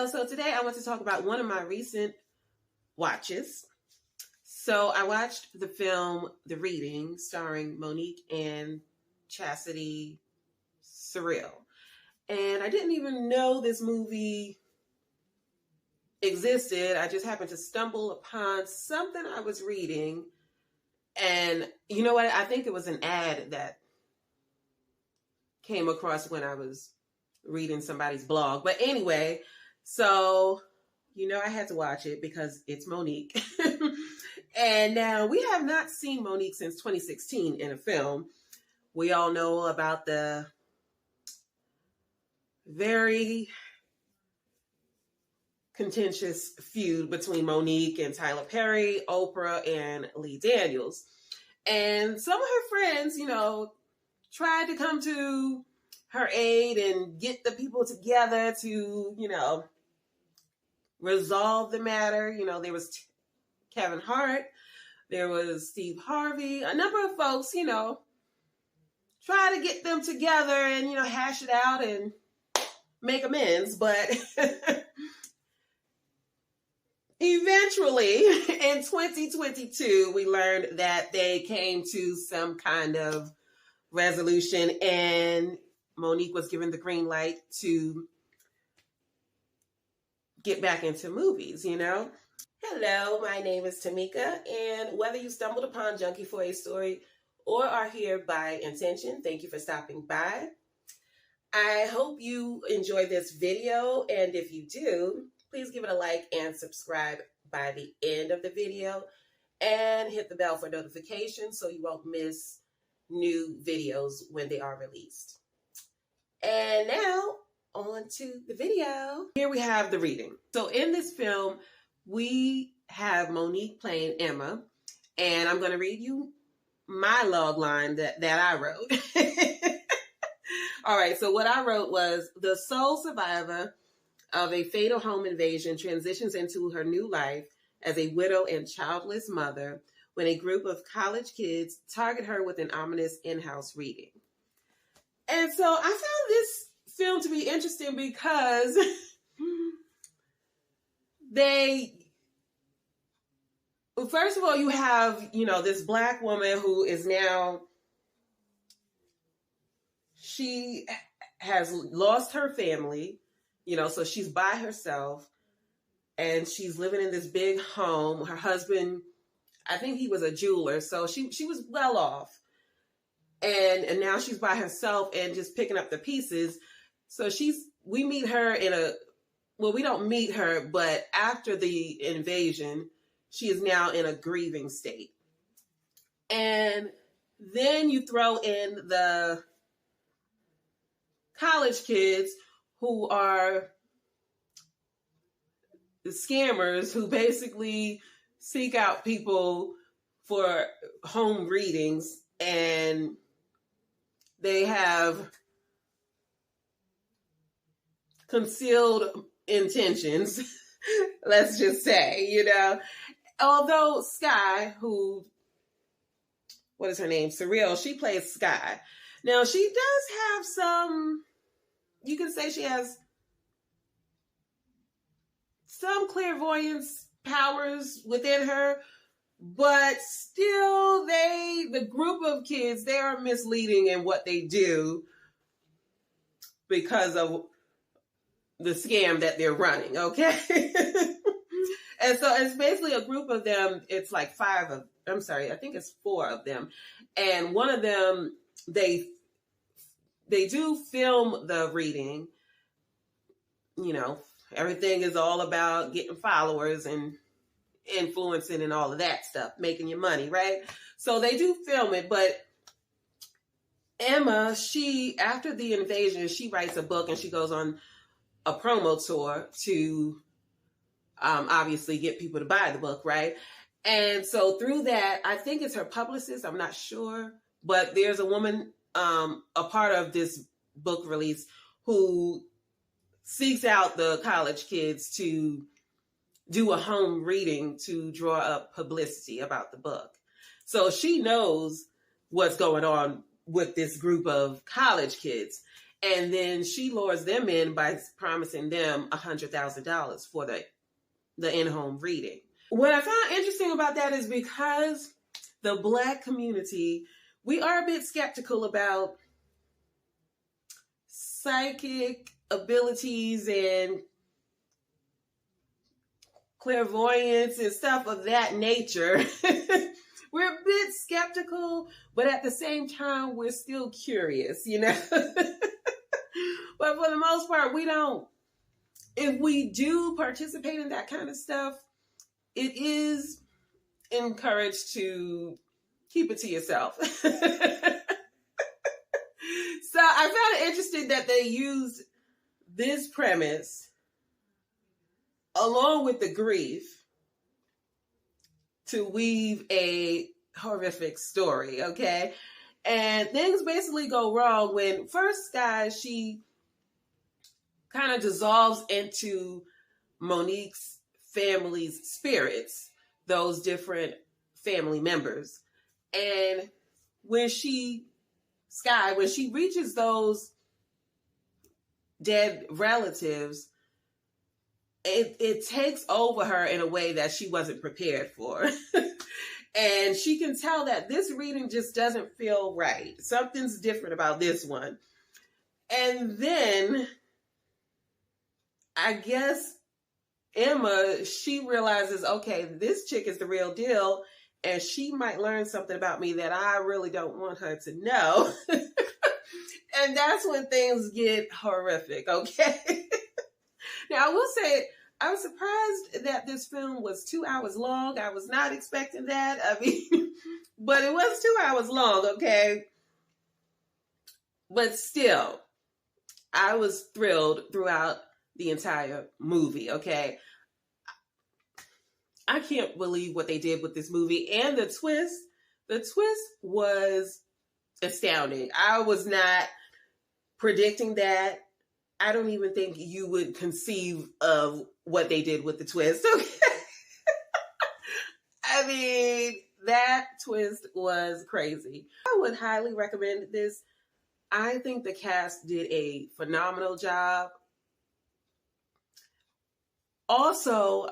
Hello, so today I want to talk about one of my recent watches. So I watched the film The Reading starring Monique and Chastity Surreal. And I didn't even know this movie existed. I just happened to stumble upon something I was reading. And you know what? I think it was an ad that came across when I was reading somebody's blog. But anyway, so I had to watch it because it's Monique. And now we have not seen Monique since 2016 in a film. We all know about the very contentious feud between Monique and Tyler Perry, Oprah, and Lee Daniels. And some of her friends, tried to come to her aid and get the people together to, resolve the matter. There was Kevin Hart, there was Steve Harvey, a number of folks, try to get them together and, hash it out and make amends. But eventually in 2022, we learned that they came to some kind of resolution and Monique was given the green light to get back into movies, Hello, my name is Tamika, and whether you stumbled upon Junkie for a Story or are here by intention, thank you for stopping by. I hope you enjoy this video, and if you do, please give it a like and subscribe by the end of the video, and hit the bell for notifications so you won't miss new videos when they are released. And now, on to the video. Here we have The Reading. So in this film, we have Monique playing Emma, and I'm going to read you my log line that I wrote. All right, so what I wrote was, the sole survivor of a fatal home invasion transitions into her new life as a widow and childless mother when a group of college kids target her with an ominous in-house reading. And so I found this film to be interesting because first of all, you have, this Black woman who is now, she has lost her family, so she's by herself and she's living in this big home. Her husband, I think he was a jeweler, so she was well off. And now she's by herself and just picking up the pieces. So we meet her we don't meet her, but after the invasion, she is now in a grieving state. And then you throw in the college kids who are the scammers who basically seek out people for home readings, and they have concealed intentions, let's just say, Although Sky, what is her name? Surreal, she plays Sky. Now, she does have some, you can say she has some clairvoyance powers within her, but still the group of kids, they are misleading in what they do because of the scam that they're running, okay? And so it's basically a group of them. It's like I think it's 4 of them. And one of them, they do film the reading. Everything is all about getting followers and influencing and all of that stuff, making your money, right? So they do film it, but Emma, after the invasion, she writes a book and she goes on a promo tour to obviously get people to buy the book, right? And so through that, I think it's her publicist, I'm not sure, but there's a woman, a part of this book release, who seeks out the college kids to do a home reading to draw up publicity about the book. So she knows what's going on with this group of college kids. And then she lures them in by promising them $100,000 for the in-home reading. What I found interesting about that is because the Black community, we are a bit skeptical about psychic abilities and clairvoyance and stuff of that nature. We're a bit skeptical, but at the same time, we're still curious, you know? But for the most part, we don't, if we do participate in that kind of stuff, it is encouraged to keep it to yourself. So I found it interesting that they used this premise along with the grief to weave a horrific story, okay? And things basically go wrong when first, guys, she kind of dissolves into Monique's family's spirits, those different family members. And when she reaches those dead relatives, it takes over her in a way that she wasn't prepared for. And she can tell that this reading just doesn't feel right. Something's different about this one. And then I guess Emma, she realizes, okay, this chick is the real deal, and she might learn something about me that I really don't want her to know. And that's when things get horrific, okay? Now, I will say, I was surprised that this film was 2 hours long. I was not expecting that. I mean, but it was 2 hours long, okay? But still, I was thrilled throughout the entire movie, okay? I can't believe what they did with this movie. And the twist was astounding. I was not predicting that. I don't even think you would conceive of what they did with the twist. Okay? I mean, that twist was crazy. I would highly recommend this. I think the cast did a phenomenal job. Also,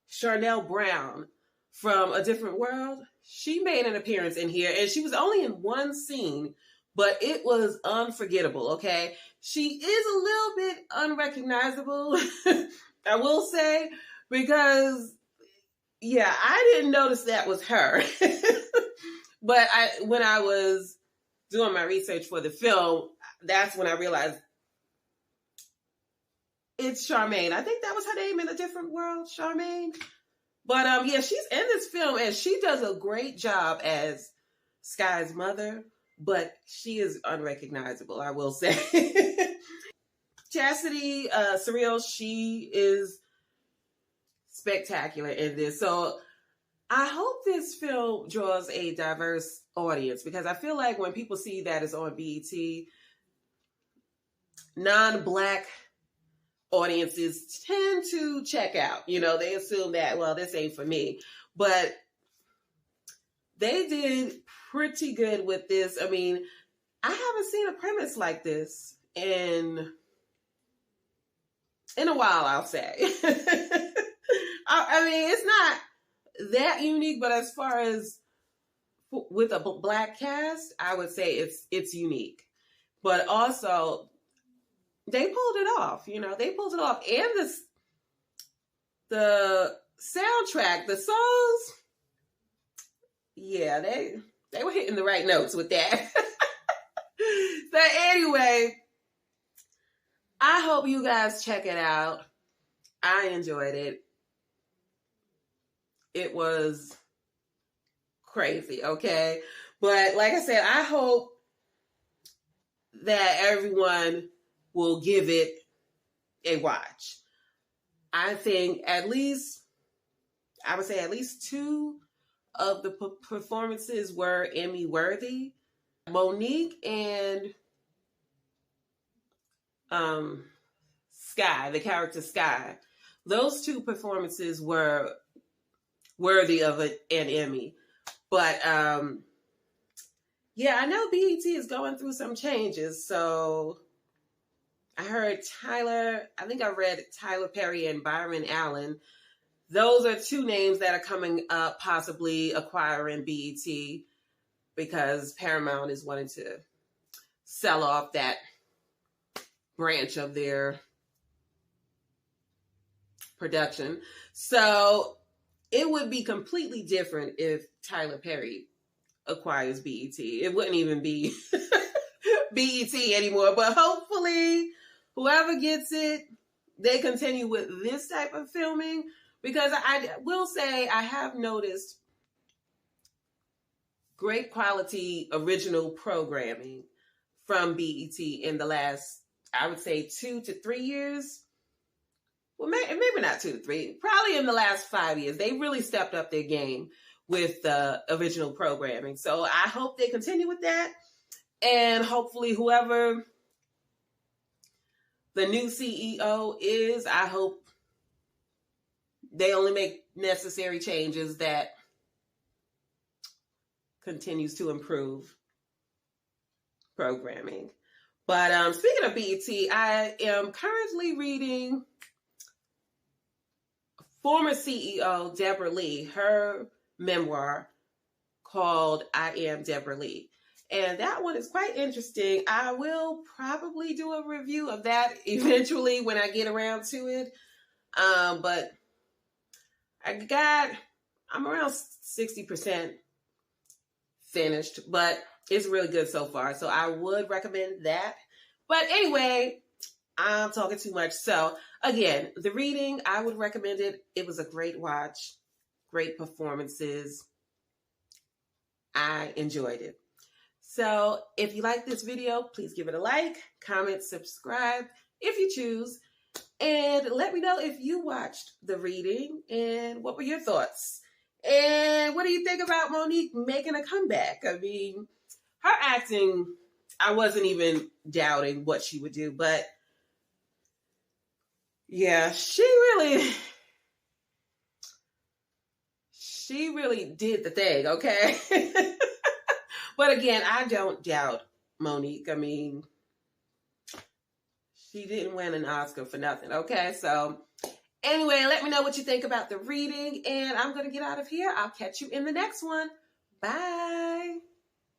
Charnel Brown from A Different World, she made an appearance in here, and she was only in one scene, but it was unforgettable, okay? She is a little bit unrecognizable, I will say, because, yeah, I didn't notice that was her. But when I was doing my research for the film, that's when I realized it's Charmaine. I think that was her name in A Different World, Charmaine. But yeah, she's in this film, and she does a great job as Sky's mother, but she is unrecognizable, I will say. Chastity Surreal, she is spectacular in this. So I hope this film draws a diverse audience, because I feel like when people see that it's on BET, non-Black audiences tend to check out. You know, they assume that, well, this ain't for me. But they did pretty good with this. I mean, I haven't seen a premise like this in a while, I'll say. I mean, it's not that unique, but as far as with a Black cast, I would say it's unique. But also, they pulled it off, you know, they pulled it off. And the soundtrack, the songs, yeah, they were hitting the right notes with that. So anyway, I hope you guys check it out. I enjoyed it. It was crazy, okay? But like I said, I hope that everyone will give it a watch. I think I would say at least 2 of the performances were Emmy worthy. Monique and Sky, the character Sky, those 2 performances were worthy of an Emmy. But Yeah, I know BET is going through some changes. So I heard I think I read Tyler Perry and Byron Allen. Those are two names that are coming up, possibly acquiring BET because Paramount is wanting to sell off that branch of their production. So it would be completely different if Tyler Perry acquires BET. It wouldn't even be BET anymore. But hopefully, whoever gets it, they continue with this type of filming. Because I will say I have noticed great quality original programming from BET in the last, I would say, 2 to 3 years. Well, maybe not 2 to 3. Probably in the last 5 years, they really stepped up their game with the original programming. So I hope they continue with that. And hopefully whoever the new CEO is, I hope they only make necessary changes that continues to improve programming. But speaking of BET, I am currently reading former CEO Deborah Lee, her memoir called I Am Deborah Lee. And that one is quite interesting. I will probably do a review of that eventually when I get around to it. But I'm around 60% finished, but it's really good so far. So I would recommend that. But anyway, I'm talking too much. So again, the reading, I would recommend it. It was a great watch, great performances. I enjoyed it. So if you like this video, please give it a like, comment, subscribe if you choose, and let me know if you watched the reading and what were your thoughts. And what do you think about Monique making a comeback? I mean, her acting, I wasn't even doubting what she would do, but yeah, she really did the thing, okay? But again, I don't doubt Monique. I mean, she didn't win an Oscar for nothing, okay? So anyway, let me know what you think about the reading, and I'm going to get out of here. I'll catch you in the next one. Bye.